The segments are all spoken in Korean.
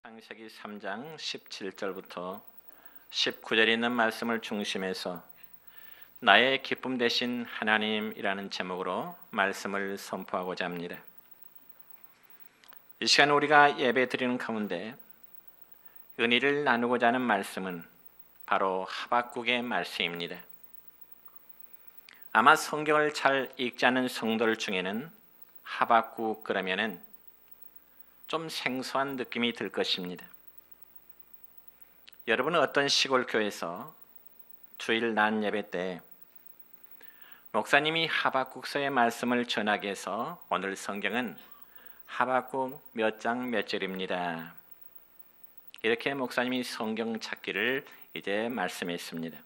창세기 3장 17절부터 19절 있는 말씀을 중심해서 나의 기쁨 되신 하나님이라는 제목으로 말씀을 선포하고자 합니다. 이 시간 우리가 예배 드리는 가운데 은혜를 나누고자 하는 말씀은 바로 하박국의 말씀입니다. 아마 성경을 잘 읽지 않는 성도들 중에는 하박국 그러면은 좀 생소한 느낌이 들 것입니다. 여러분은 어떤 시골 교회에서 주일 낮 예배 때 목사님이 하박국서의 말씀을 전하게 해서 오늘 성경은 하박국 몇 장 몇 절입니다. 이렇게 목사님이 성경 찾기를 이제 말씀했습니다.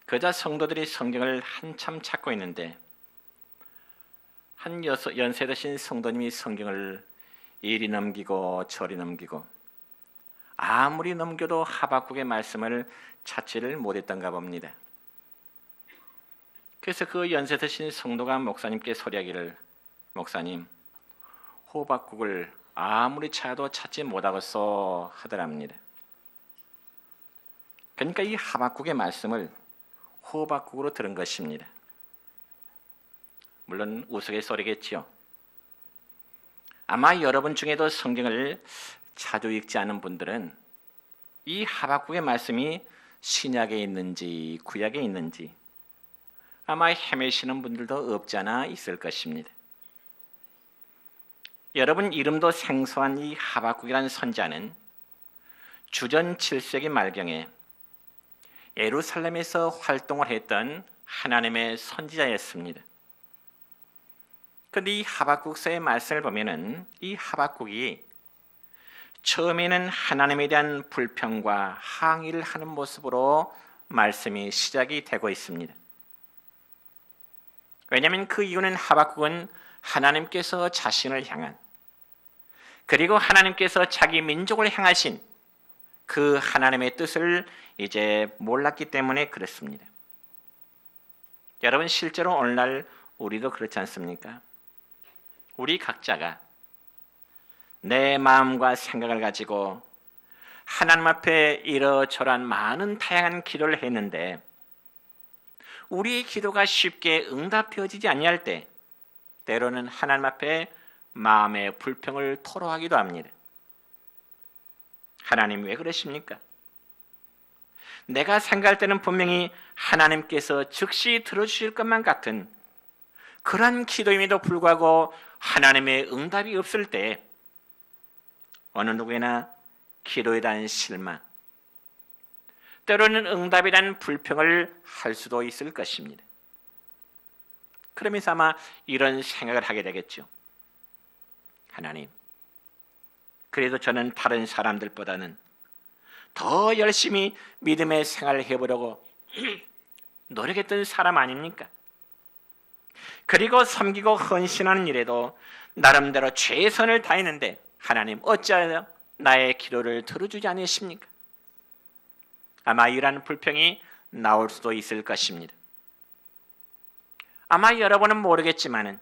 그자 성도들이 성경을 한참 찾고 있는데 한 연세 드신 성도님이 성경을 이리 넘기고 저리 넘기고 아무리 넘겨도 하박국의 말씀을 찾지를 못했던가 봅니다. 그래서 그 연세 드신 성도가 목사님께 소리하기를, 목사님, 하박국을 아무리 찾아도 찾지 못하겠소 하더랍니다. 그러니까 이 하박국의 말씀을 하박국으로 들은 것입니다. 물론 우스갯소리겠지요. 아마 여러분 중에도 성경을 자주 읽지 않은 분들은 이 하박국의 말씀이 신약에 있는지 구약에 있는지 아마 헤매시는 분들도 없지 않아 있을 것입니다. 여러분 이름도 생소한 이 하박국이라는 선지자는 주전 7세기 말경에 예루살렘에서 활동을 했던 하나님의 선지자였습니다. 그런데 이 하박국서의 말씀을 보면은 이 하박국이 처음에는 하나님에 대한 불평과 항의를 하는 모습으로 말씀이 시작이 되고 있습니다. 왜냐하면 그 이유는 하박국은 하나님께서 자신을 향한, 그리고 하나님께서 자기 민족을 향하신 그 하나님의 뜻을 이제 몰랐기 때문에 그렇습니다. 여러분 실제로 오늘날 우리도 그렇지 않습니까? 우리 각자가 내 마음과 생각을 가지고 하나님 앞에 이러저러한 많은 다양한 기도를 했는데 우리의 기도가 쉽게 응답되어지지 아니할 때 때로는 하나님 앞에 마음의 불평을 토로하기도 합니다. 하나님 왜 그러십니까? 내가 생각할 때는 분명히 하나님께서 즉시 들어주실 것만 같은 그런 기도임에도 불구하고 하나님의 응답이 없을 때 어느 누구나 기도에 대한 실망, 때로는 응답에 대한 불평을 할 수도 있을 것입니다. 그러면서 아마 이런 생각을 하게 되겠죠. 하나님, 그래도 저는 다른 사람들보다는 더 열심히 믿음의 생활을 해보려고 노력했던 사람 아닙니까? 그리고 섬기고 헌신하는 일에도 나름대로 최선을 다했는데 하나님 어찌하여 나의 기도를 들어주지 않으십니까? 아마 이러한 불평이 나올 수도 있을 것입니다. 아마 여러분은 모르겠지만은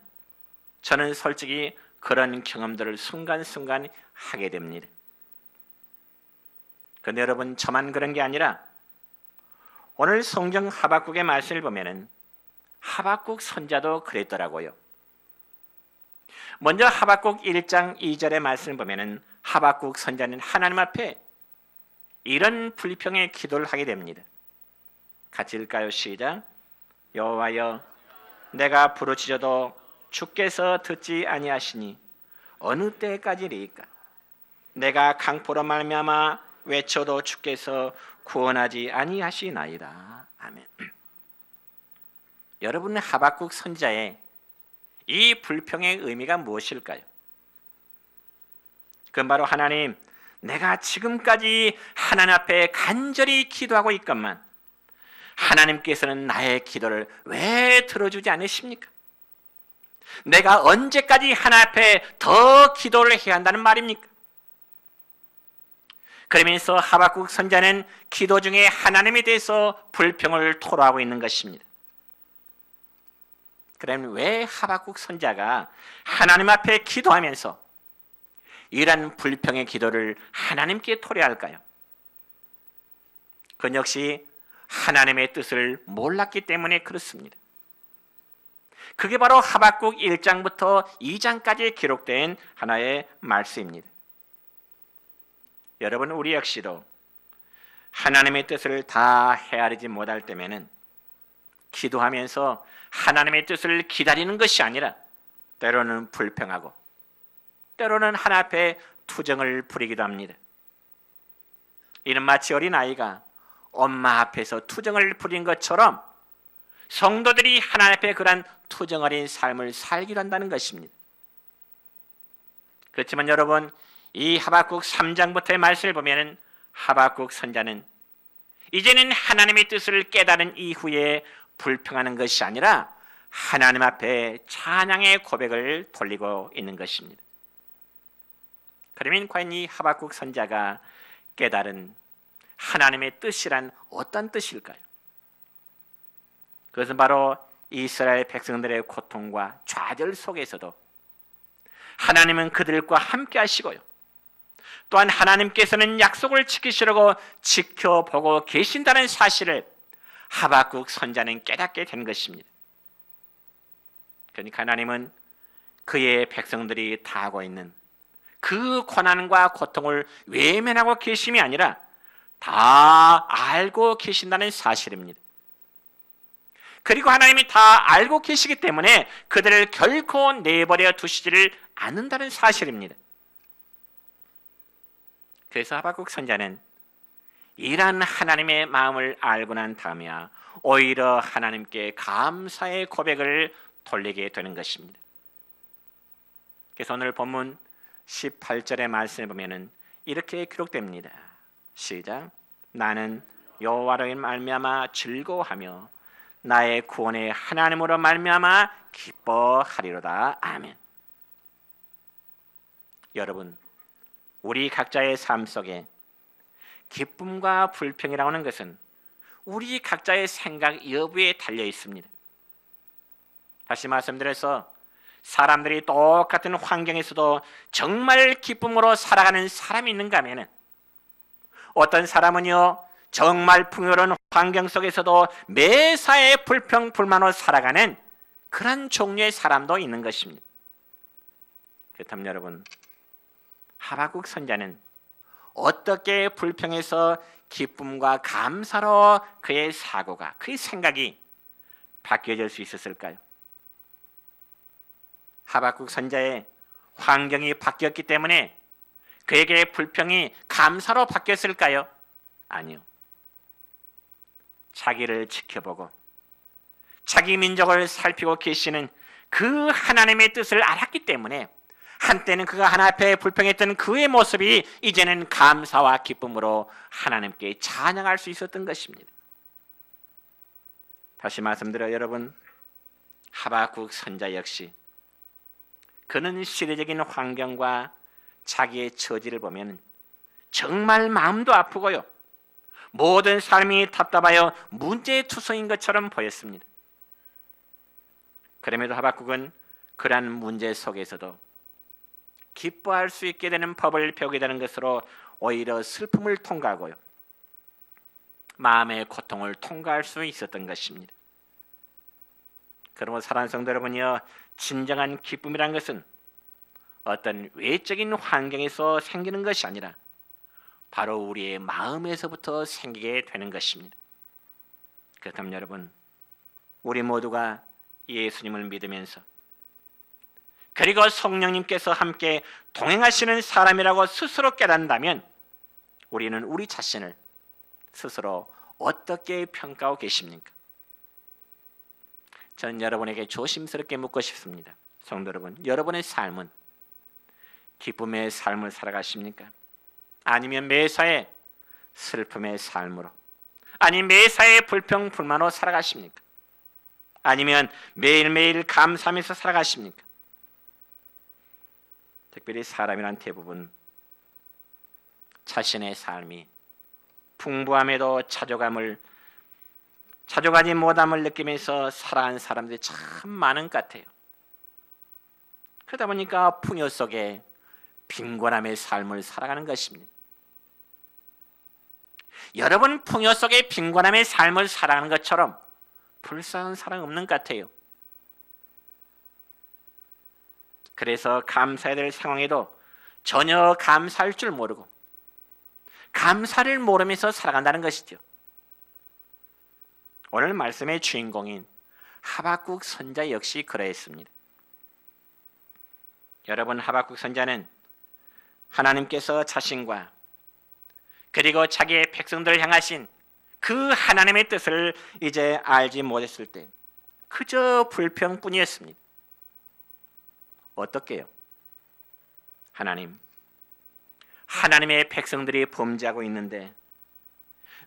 저는 솔직히 그런 경험들을 순간순간 하게 됩니다. 그런데 여러분 저만 그런 게 아니라 오늘 성경 하박국의 말씀을 보면은 하박국 선자도 그랬더라고요. 먼저 하박국 1장 2절의 말씀을 보면은 하박국 선자는 하나님 앞에 이런 불평의 기도를 하게 됩니다. 같이 읽을까요? 시작. 여호와여, 내가 부르짖어도 주께서 듣지 아니하시니 어느 때까지리이까? 내가 강포로 말미암아 외쳐도 주께서 구원하지 아니하시나이다. 아멘. 여러분의 하박국 선지자의 이 불평의 의미가 무엇일까요? 그건 바로 하나님, 내가 지금까지 하나님 앞에 간절히 기도하고 있건만 하나님께서는 나의 기도를 왜 들어주지 않으십니까? 내가 언제까지 하나님 앞에 더 기도를 해야 한다는 말입니까? 그러면서 하박국 선지자는 기도 중에 하나님에 대해서 불평을 토로하고 있는 것입니다. 그러면 왜 하박국 선지자가 하나님 앞에 기도하면서 이러한 불평의 기도를 하나님께 토로할까요? 그건 역시 하나님의 뜻을 몰랐기 때문에 그렇습니다. 그게 바로 하박국 1장부터 2장까지 기록된 하나의 말씀입니다. 여러분, 우리 역시도 하나님의 뜻을 다 헤아리지 못할 때면은 기도하면서 하나님의 뜻을 기다리는 것이 아니라 때로는 불평하고 때로는 하나님 앞에 투정을 부리기도 합니다. 이는 마치 어린아이가 엄마 앞에서 투정을 부린 것처럼 성도들이 하나님 앞에 그러한 투정 어린 삶을 살기로 한다는 것입니다. 그렇지만 여러분, 이 하박국 3장부터의 말씀을 보면 하박국 선자는 이제는 하나님의 뜻을 깨달은 이후에 불평하는 것이 아니라 하나님 앞에 찬양의 고백을 돌리고 있는 것입니다. 그러면 과연 이 하박국 선자가 깨달은 하나님의 뜻이란 어떤 뜻일까요? 그것은 바로 이스라엘 백성들의 고통과 좌절 속에서도 하나님은 그들과 함께 하시고요, 또한 하나님께서는 약속을 지키시려고 지켜보고 계신다는 사실을 하박국 선자는 깨닫게 된 것입니다. 그러니까 하나님은 그의 백성들이 당하고 있는 그 고난과 고통을 외면하고 계심이 아니라 다 알고 계신다는 사실입니다. 그리고 하나님이 다 알고 계시기 때문에 그들을 결코 내버려 두시지를 않는다는 사실입니다. 그래서 하박국 선자는 이러한 하나님의 마음을 알고 난 다음에야 오히려 하나님께 감사의 고백을 돌리게 되는 것입니다. 그래서 오늘 본문 18절의 말씀을 보면 이렇게 기록됩니다. 시작. 나는 여호와로 말미암아 즐거워하며 나의 구원의 하나님으로 말미암아 기뻐하리로다. 아멘. 여러분, 우리 각자의 삶 속에 기쁨과 불평이라고 하는 것은 우리 각자의 생각 여부에 달려 있습니다. 다시 말씀드려서 사람들이 똑같은 환경에서도 정말 기쁨으로 살아가는 사람이 있는가 하면은, 어떤 사람은요 정말 풍요로운 환경 속에서도 매사에 불평 불만으로 살아가는 그런 종류의 사람도 있는 것입니다. 그렇다면 여러분, 하박국 선자는 어떻게 불평에서 기쁨과 감사로 그의 사고가, 그의 생각이 바뀌어질 수 있었을까요? 하박국 선자의 환경이 바뀌었기 때문에 그에게 불평이 감사로 바뀌었을까요? 아니요. 자기를 지켜보고 자기 민족을 살피고 계시는 그 하나님의 뜻을 알았기 때문에 한때는 그가 하나님 앞에 불평했던 그의 모습이 이제는 감사와 기쁨으로 하나님께 찬양할 수 있었던 것입니다. 다시 말씀드려 여러분, 하박국 선자 역시 그는 시대적인 환경과 자기의 처지를 보면 정말 마음도 아프고요, 모든 삶이 답답하여 문제투성인 것처럼 보였습니다. 그럼에도 하박국은 그러한 문제 속에서도 기뻐할 수 있게 되는 법을 배우게 되는 것으로 오히려 슬픔을 통과하고요, 마음의 고통을 통과할 수 있었던 것입니다. 그러므로 사랑하는 성도 여러분이요, 진정한 기쁨이란 것은 어떤 외적인 환경에서 생기는 것이 아니라 바로 우리의 마음에서부터 생기게 되는 것입니다. 그렇다면 여러분, 우리 모두가 예수님을 믿으면서 그리고 성령님께서 함께 동행하시는 사람이라고 스스로 깨닫는다면 우리는 우리 자신을 스스로 어떻게 평가하고 계십니까? 저는 여러분에게 조심스럽게 묻고 싶습니다. 성도 여러분, 여러분의 삶은 기쁨의 삶을 살아가십니까? 아니면 매사에 슬픔의 삶으로, 아니면 매사에 불평 불만으로 살아가십니까? 아니면 매일매일 감사하면서 살아가십니까? 특별히 사람이란 대부분 자신의 삶이 풍부함에도 자족하지 못함을 느끼면서 살아가는 사람들이 참 많은 것 같아요. 그러다 보니까 풍요 속에 빈곤함의 삶을 살아가는 것입니다. 여러분 풍요 속에 빈곤함의 삶을 살아가는 것처럼 불쌍한 사람 없는 것 같아요. 그래서 감사해야 될 상황에도 전혀 감사할 줄 모르고 감사를 모르면서 살아간다는 것이죠. 오늘 말씀의 주인공인 하박국 선자 역시 그러했습니다. 여러분, 하박국 선자는 하나님께서 자신과 그리고 자기의 백성들을 향하신 그 하나님의 뜻을 이제 알지 못했을 때 그저 불평뿐이었습니다. 어떻게요? 하나님의 백성들이 범죄하고 있는데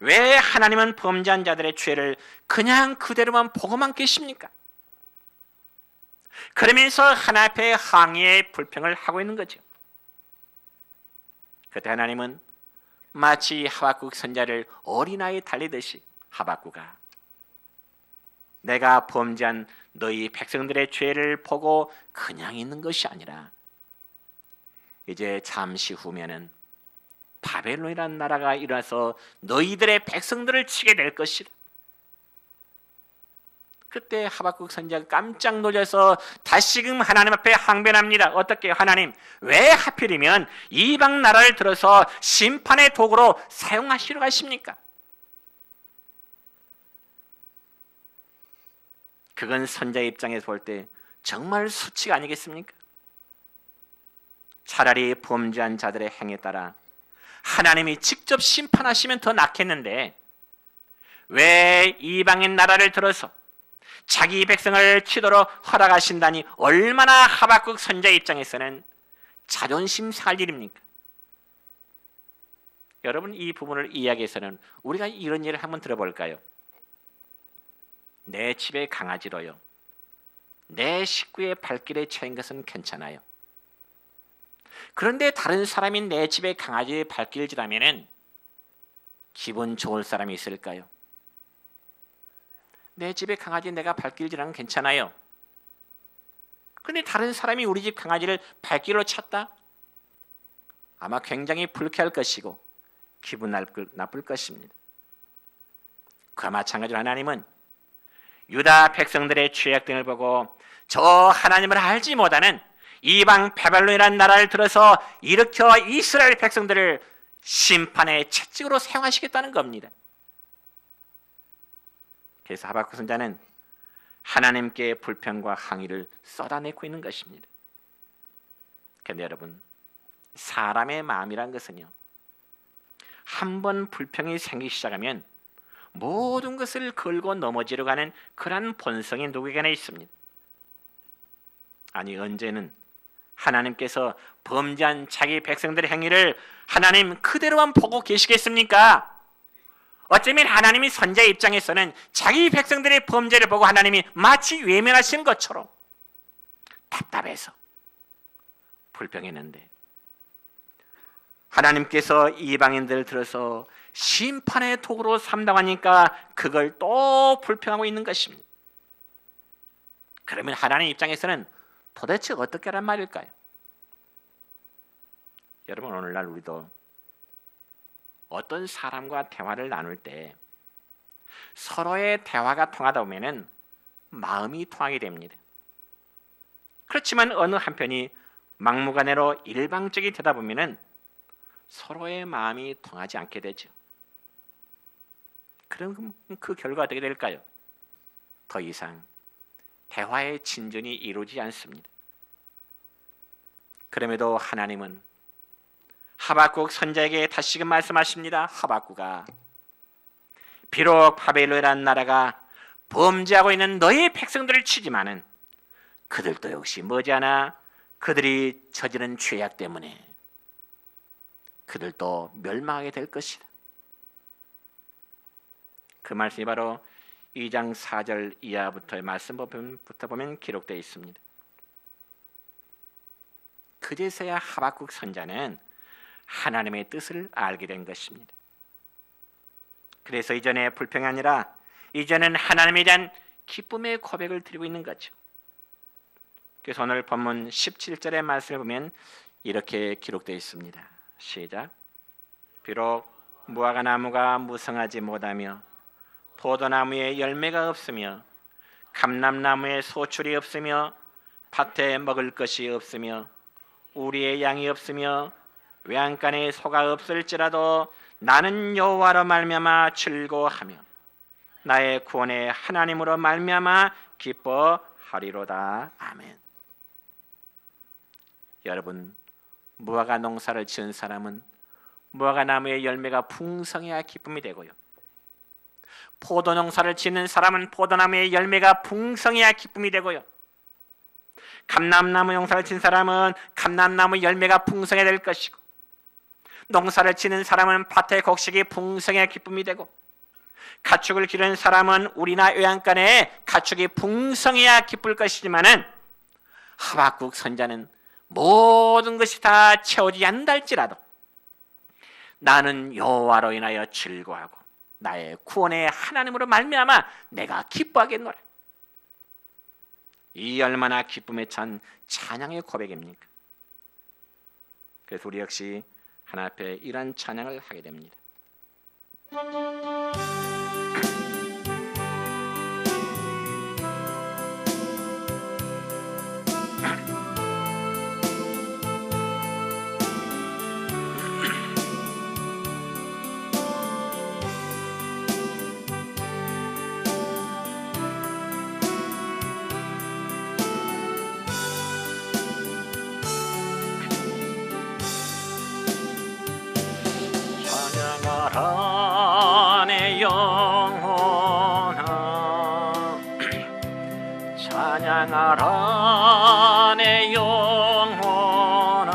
왜 하나님은 범죄한 자들의 죄를 그냥 그대로만 보고만 계십니까? 그러면서 하나님 앞에 항의의 불평을 하고 있는 거죠. 그때 하나님은 마치 하박국 선자를 어린아이 달리듯이 하박국아, 내가 범죄한 너희 백성들의 죄를 보고 그냥 있는 것이 아니라 이제 잠시 후면은 바벨론이라는 나라가 일어나서 너희들의 백성들을 치게 될 것이라. 그때 하박국 선지자가 깜짝 놀라서 다시금 하나님 앞에 항변합니다. 어떻게 하나님, 왜 하필이면 이방 나라를 들어서 심판의 도구로 사용하시려 하십니까? 그건 선지자 입장에서 볼 때 정말 수치가 아니겠습니까? 차라리 범죄한 자들의 행위에 따라 하나님이 직접 심판하시면 더 낫겠는데 왜 이방인 나라를 들어서 자기 백성을 치도록 허락하신다니 얼마나 하박국 선자 입장에서는 자존심 상할 일입니까? 여러분, 이 부분을 이야기해서는 우리가 이런 예를 한번 들어볼까요? 내 집의 강아지로요, 내 식구의 발길에 처인 것은 괜찮아요. 그런데 다른 사람이 내 집의 강아지의 발길질하면은 기분 좋을 사람이 있을까요? 내 집의 강아지 내가 발길질하면 괜찮아요. 그런데 다른 사람이 우리 집 강아지를 발길로 찼다? 아마 굉장히 불쾌할 것이고 기분 나쁠 것입니다. 그와 마찬가지로 하나님은 유다 백성들의 죄악 등을 보고 저 하나님을 알지 못하는 이방 바벨론이라는 나라를 들어서 일으켜 이스라엘 백성들을 심판의 채찍으로 사용하시겠다는 겁니다. 그래서 하박국 선자는 하나님께 불평과 항의를 쏟아내고 있는 것입니다. 그런데 여러분, 사람의 마음이란 것은요, 한번 불평이 생기기 시작하면 모든 것을 걸고 넘어지려고 하는 그러한 본성이 누구에게나 있습니다. 아니, 언제는 하나님께서 범죄한 자기 백성들의 행위를 하나님 그대로만 보고 계시겠습니까? 어쩌면 하나님이 선지자의 입장에서는 자기 백성들의 범죄를 보고 하나님이 마치 외면하시는 것처럼 답답해서 불평했는데 하나님께서 이방인들을 들어서 심판의 도구로 삼당하니까 그걸 또 불평하고 있는 것입니다. 그러면 하나님 입장에서는 도대체 어떻게 하란 말일까요? 여러분, 오늘날 우리도 어떤 사람과 대화를 나눌 때 서로의 대화가 통하다 보면은 마음이 통하게 됩니다. 그렇지만 어느 한편이 막무가내로 일방적이 되다 보면은 서로의 마음이 통하지 않게 되죠. 그럼 그 결과가 어떻게 될까요? 더 이상 대화의 진전이 이루어지지 않습니다. 그럼에도 하나님은 하박국 선지자에게 다시금 말씀하십니다. 하박국아, 비록 바벨론이라는 나라가 범죄하고 있는 너희 백성들을 치지만은 그들도 역시 머지않아 그들이 저지른 죄악 때문에 그들도 멸망하게 될 것이다. 그 말씀이 바로 2장 4절 이하부터의 말씀부터 보면 기록되어 있습니다. 그제서야 하박국 선자는 하나님의 뜻을 알게 된 것입니다. 그래서 이전에 불평이 아니라 이제는 하나님에 대한 기쁨의 고백을 드리고 있는 거죠. 그래서 오늘 본문 17절의 말씀을 보면 이렇게 기록되어 있습니다. 시작. 비록 무화과 나무가 무성하지 못하며 포도나무에 열매가 없으며 감람나무에 소출이 없으며 밭에 먹을 것이 없으며 우리의 양이 없으며 외양간에 소가 없을지라도 나는 여호와로 말미암아 즐거워하며 나의 구원의 하나님으로 말미암아 기뻐하리로다. 아멘. 여러분, 무화과 농사를 지은 사람은 무화과 나무의 열매가 풍성해야 기쁨이 되고요, 포도 농사를 짓는 사람은 포도나무의 열매가 풍성해야 기쁨이 되고요, 감람나무 농사를 친 사람은 감람나무 열매가 풍성해야 될 것이고, 농사를 지는 사람은 밭의 곡식이 풍성해야 기쁨이 되고, 가축을 기르는 사람은 우리나 외양간에 가축이 풍성해야 기쁠 것이지만은 하박국 선자는 모든 것이 다 채워지지 않는다 할지라도 나는 여호와로 인하여 즐거워하고 나의 구원의 하나님으로 말미암아 내가 기뻐하겠노라. 이 얼마나 기쁨에 찬 찬양의 고백입니까? 그래서 우리 역시 하나님 앞에 이러한 찬양을 하게 됩니다. 찬양하라 내 영혼아, 찬양하라 내 영혼아,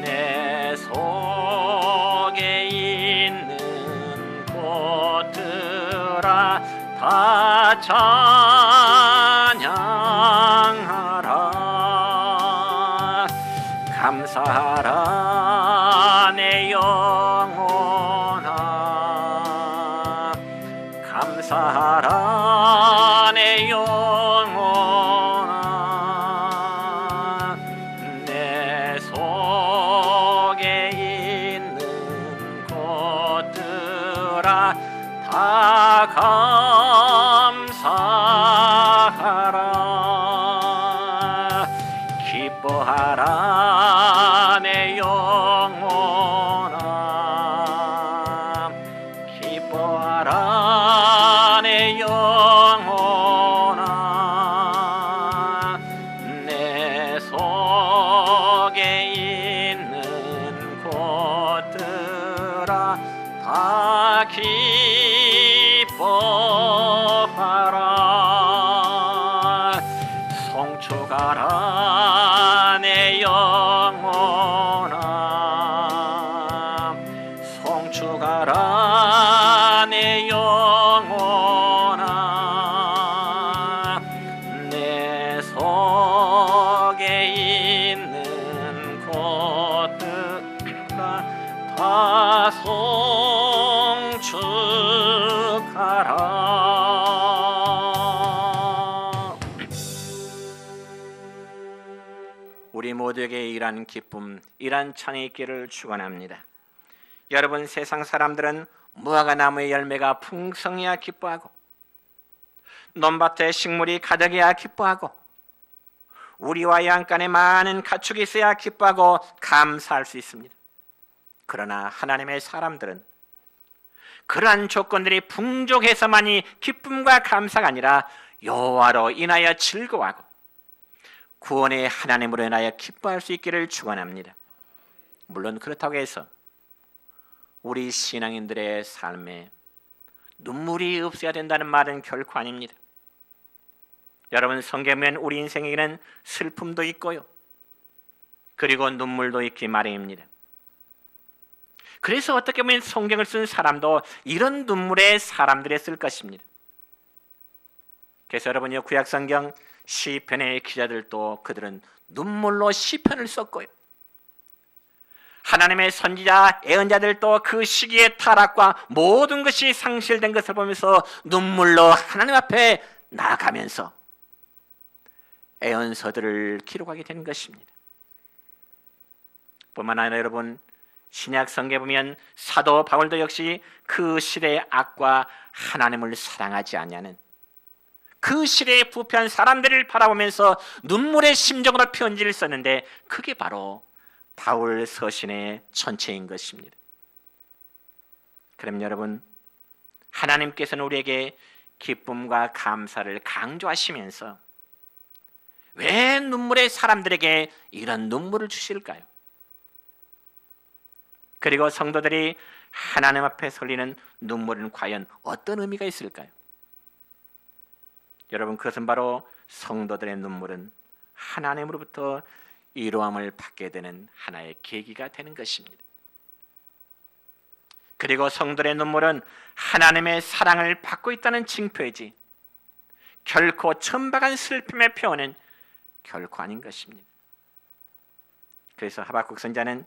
내 속에 있는 곳들아 다 찬양하라. 감사하라 내 영혼아, 감사하라 내 영혼아, 내 속에 있는 곳들아 다 감사하라. 기뻐하라 내 영혼아, 기뻐하라 내 영혼아, 내 속에 있는 곳들아 다 기뻐하라. 송축하라 내 영혼아, 송축하라 내 영혼아, 내 속에 있는 곳들아 다 송축하라. 우리 모두에게 이러한 기쁨, 이러한 찬양이 있기를 축원합니다. 여러분, 세상 사람들은 무화과 나무의 열매가 풍성해야 기뻐하고 논밭에 식물이 가득해야 기뻐하고 우리와 양간에 많은 가축이 있어야 기뻐하고 감사할 수 있습니다. 그러나 하나님의 사람들은 그러한 조건들이 풍족해서만이 기쁨과 감사가 아니라 여호와로 인하여 즐거워하고 구원의 하나님으로 인하여 기뻐할 수 있기를 축원합니다. 물론 그렇다고 해서 우리 신앙인들의 삶에 눈물이 없어야 된다는 말은 결코 아닙니다. 여러분, 성경에는 우리 인생에는 슬픔도 있고요, 그리고 눈물도 있기 마련입니다. 그래서 어떻게 보면 성경을 쓴 사람도 이런 눈물의 사람들이 쓸 것입니다. 그래서 여러분요, 구약성경 시편의 기자들도 그들은 눈물로 시편을 썼고요, 하나님의 선지자 예언자들도 그 시기의 타락과 모든 것이 상실된 것을 보면서 눈물로 하나님 앞에 나아가면서 애언서들을 기록하게 되는 것입니다. 뿐만 아니라 여러분, 신약 성경에 보면 사도 바울도 역시 그 시대의 악과 하나님을 사랑하지 않냐는, 그 시대에 부패한 사람들을 바라보면서 눈물의 심정으로 편지를 썼는데, 그게 바로 바울 서신의 전체인 것입니다. 그럼 여러분, 하나님께서는 우리에게 기쁨과 감사를 강조하시면서 왜 눈물의 사람들에게 이런 눈물을 주실까요? 그리고 성도들이 하나님 앞에 흘리는 눈물은 과연 어떤 의미가 있을까요? 여러분, 그것은 바로 성도들의 눈물은 하나님으로부터 위로함을 받게 되는 하나의 계기가 되는 것입니다. 그리고 성도들의 눈물은 하나님의 사랑을 받고 있다는 징표이지, 결코 천박한 슬픔의 표현은 결코 아닌 것입니다. 그래서 하박국 선지자는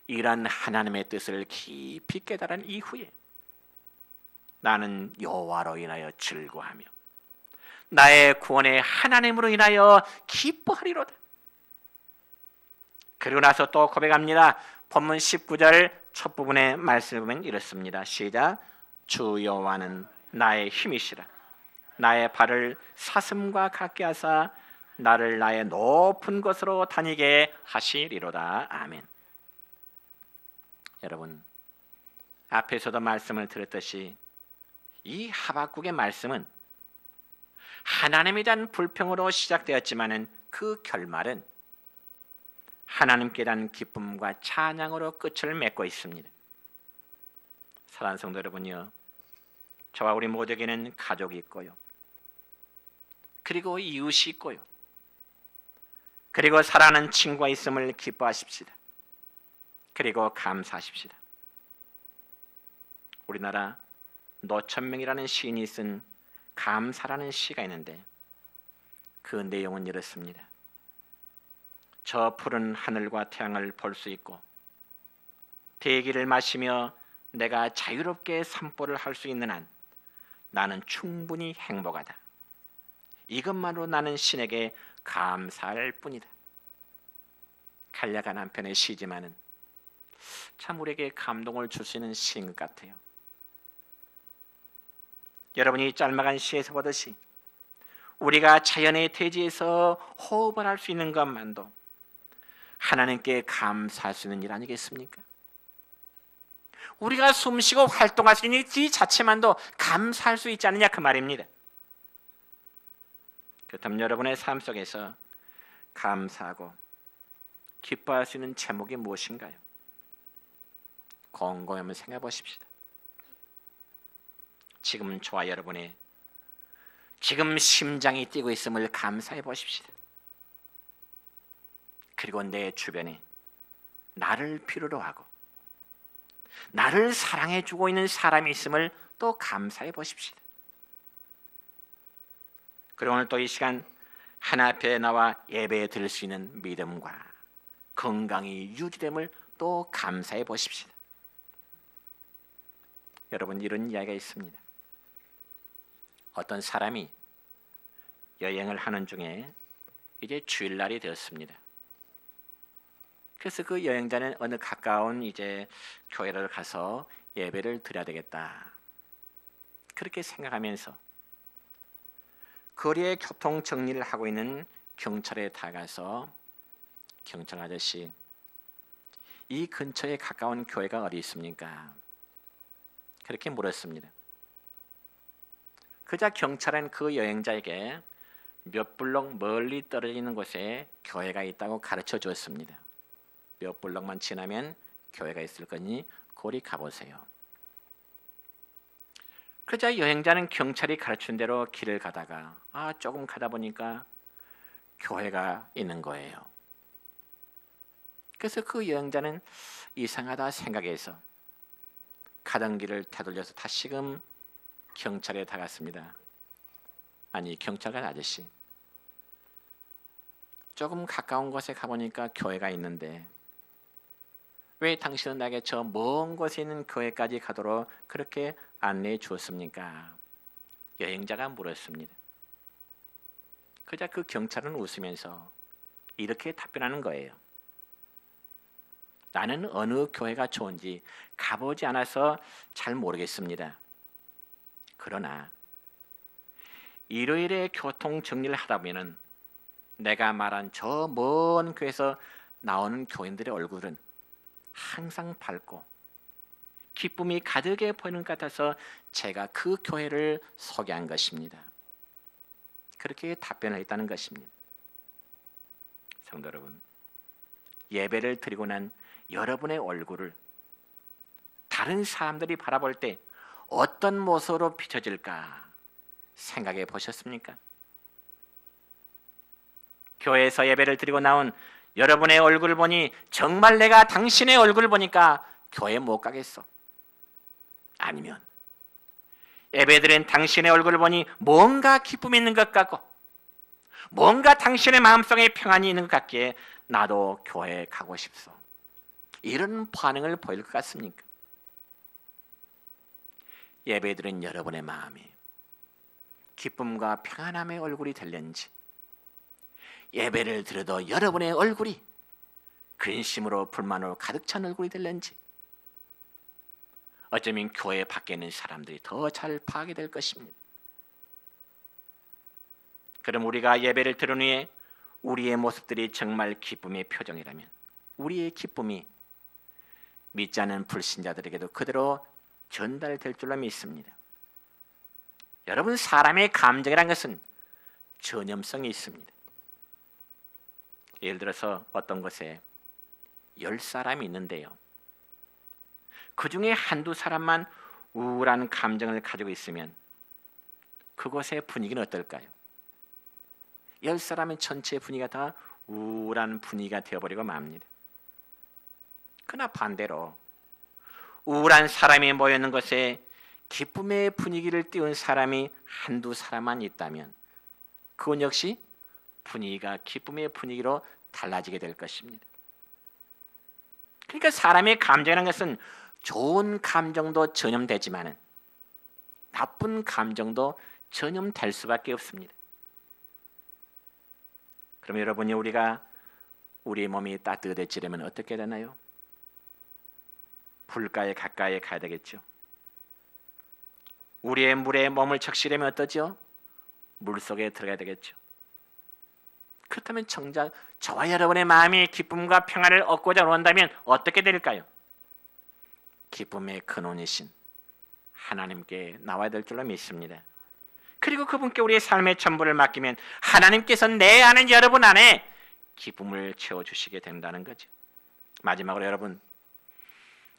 이런 하나님의 뜻을 깊이 깨달은 이후에 나는 여호와로 인하여 즐거워하며 나의 구원의 하나님으로 인하여 기뻐하리로다. 그리고 나서 또 고백합니다. 본문 19절 첫 부분의 말씀을 보면 이렇습니다. 시작. 주 여호와는 나의 힘이시라. 나의 발을 사슴과 같게 하사 나를 나의 높은 곳으로 다니게 하시리로다. 아멘. 여러분, 앞에서도 말씀을 드렸듯이 이 하박국의 말씀은 하나님에 대한 불평으로 시작되었지만은 그 결말은 하나님께 대한 기쁨과 찬양으로 끝을 맺고 있습니다. 사랑하는 성도 여러분요, 저와 우리 모두에게는 가족이 있고요, 그리고 이웃이 있고요, 그리고 사랑하는 친구가 있음을 기뻐하십시다. 그리고 감사하십시다. 우리나라 노천명이라는 시인이 쓴 감사라는 시가 있는데 그 내용은 이렇습니다. 저 푸른 하늘과 태양을 볼 수 있고 대기를 마시며 내가 자유롭게 산보를 할 수 있는 한 나는 충분히 행복하다. 이것만으로 나는 신에게 감사할 뿐이다. 간략한 한 편의 시지만은 참 우리에게 감동을 줄 수 있는 시인 것 같아요. 여러분이 짤막한 시에서 보듯이 우리가 자연의 대지에서 호흡을 할 수 있는 것만도 하나님께 감사할 수 있는 일 아니겠습니까? 우리가 숨쉬고 활동할 수 있는 이 자체만도 감사할 수 있지 않느냐 그 말입니다. 그렇다면 여러분의 삶 속에서 감사하고 기뻐할 수 있는 제목이 무엇인가요? 곰곰이 한번 생각해 보십시다. 지금 저와 여러분의 지금 심장이 뛰고 있음을 감사해 보십시다. 그리고 내 주변에 나를 필요로 하고 나를 사랑해 주고 있는 사람이 있음을 또 감사해 보십시다. 그리고 오늘 또 이 시간 하나 앞에 나와 예배에 드릴 수 있는 믿음과 건강이 유지됨을 또 감사해 보십시다. 여러분, 이런 이야기가 있습니다. 어떤 사람이 여행을 하는 중에 이제 주일날이 되었습니다. 그래서 그 여행자는 어느 가까운 이제 교회를 가서 예배를 드려야 되겠다, 그렇게 생각하면서 거리에 교통 정리를 하고 있는 경찰에 다가가서 경찰 아저씨, 이 근처에 가까운 교회가 어디 있습니까? 그렇게 물었습니다. 그자 경찰은 그 여행자에게 몇 블록 멀리 떨어지는 곳에 교회가 있다고 가르쳐 주었습니다. 몇 블록만 지나면 교회가 있을 거니 거기 가보세요. 그자 여행자는 경찰이 가르친 대로 길을 가다가 조금 가다 보니까 교회가 있는 거예요. 그래서 그 여행자는 이상하다 생각해서 가던 길을 되돌려서 다시금 경찰에 다갔습니다. 아니, 경찰관 아저씨, 조금 가까운 곳에 가보니까 교회가 있는데 왜 당신은 나에게 저 먼 곳에 있는 교회까지 가도록 그렇게 안내해 주었습니까? 여행자가 물었습니다. 그저 그 경찰은 웃으면서 이렇게 답변하는 거예요. 나는 어느 교회가 좋은지 가보지 않아서 잘 모르겠습니다. 그러나 일요일에 교통 정리를 하다 보면 내가 말한 저 먼 교회에서 나오는 교인들의 얼굴은 항상 밝고 기쁨이 가득해 보이는 것 같아서 제가 그 교회를 소개한 것입니다. 그렇게 답변을 했다는 것입니다. 성도 여러분, 예배를 드리고 난 여러분의 얼굴을 다른 사람들이 바라볼 때 어떤 모습으로 비춰질까 생각해 보셨습니까? 교회에서 예배를 드리고 나온 여러분의 얼굴을 보니 정말 내가 당신의 얼굴을 보니까 교회 못 가겠어. 아니면 예배드린 당신의 얼굴을 보니 뭔가 기쁨이 있는 것 같고 뭔가 당신의 마음속에 평안이 있는 것 같기에 나도 교회에 가고 싶소. 이런 반응을 보일 것 같습니까? 예배드린 여러분의 마음이 기쁨과 평안함의 얼굴이 될는지, 예배를 드려도 여러분의 얼굴이 근심으로 불만으로 가득 찬 얼굴이 될는지, 어쩌면 교회 밖에 있는 사람들이 더 잘 파악이 될 것입니다. 그럼 우리가 예배를 드린 후에 우리의 모습들이 정말 기쁨의 표정이라면 우리의 기쁨이 믿지 않는 불신자들에게도 그대로 전달될 줄로 믿습니다. 여러분, 사람의 감정이라는 것은 전염성이 있습니다. 예를 들어서 어떤 곳에 10사람이 있는데요, 그 중에 한두 사람만 우울한 감정을 가지고 있으면 그곳의 분위기는 어떨까요? 10사람의 전체 분위기가 다 우울한 분위기가 되어버리고 맙니다. 그러나 반대로 우울한 사람이 모여있는 곳에 기쁨의 분위기를 띄운 사람이 한두 사람만 있다면 그건 역시 분위기가 기쁨의 분위기로 달라지게 될 것입니다. 그러니까 사람의 감정이라는 것은 좋은 감정도 전염되지만 나쁜 감정도 전염될 수밖에 없습니다. 그럼 여러분이 우리가 우리의 몸이 따뜻해지려면 어떻게 되나요? 불가에 가까이 가야 되겠죠. 우리의 물에 몸을 적시려면 어떠죠? 물속에 들어가야 되겠죠. 그렇다면 정작 저와 여러분의 마음이 기쁨과 평안을 얻고자 원한다면 어떻게 될까요? 기쁨의 근원이신 하나님께 나와야 될 줄로 믿습니다. 그리고 그분께 우리의 삶의 전부를 맡기면 하나님께서 내 안에, 여러분 안에 기쁨을 채워주시게 된다는 거죠. 마지막으로 여러분,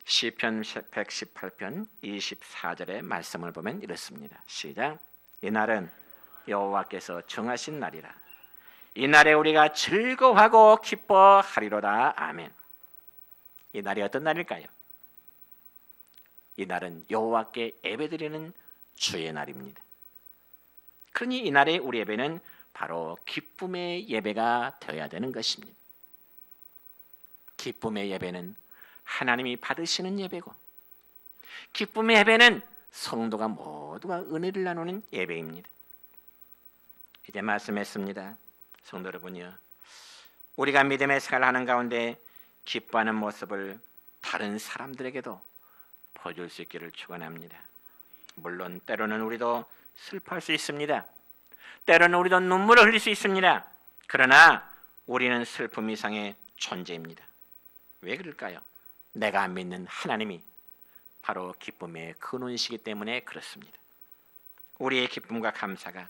시편 118편 24절의 말씀을 보면 이렇습니다. 시작. 이날은 여호와께서 정하신 날이라. 이날에 우리가 즐거워하고 기뻐하리로다. 아멘. 이 날이 어떤 날일까요? 이 날은 여호와께 예배드리는 주의 날입니다. 그러니 이 날에 우리 예배는 바로 기쁨의 예배가 되어야 되는 것입니다. 기쁨의 예배는 하나님이 받으시는 예배고, 기쁨의 예배는 성도가 모두가 은혜를 나누는 예배입니다. 이제 말씀했습니다. 성도 여러분이요, 우리가 믿음의 생활을 하는 가운데 기뻐하는 모습을 다른 사람들에게도 보여줄 수 있기를 축원합니다. 물론 때로는 우리도 슬퍼할 수 있습니다. 때로는 우리도 눈물을 흘릴 수 있습니다. 그러나 우리는 슬픔 이상의 존재입니다. 왜 그럴까요? 내가 믿는 하나님이 바로 기쁨의 근원이시기 때문에 그렇습니다. 우리의 기쁨과 감사가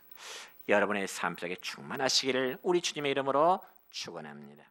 여러분의 삶 속에 충만하시기를 우리 주님의 이름으로 축원합니다.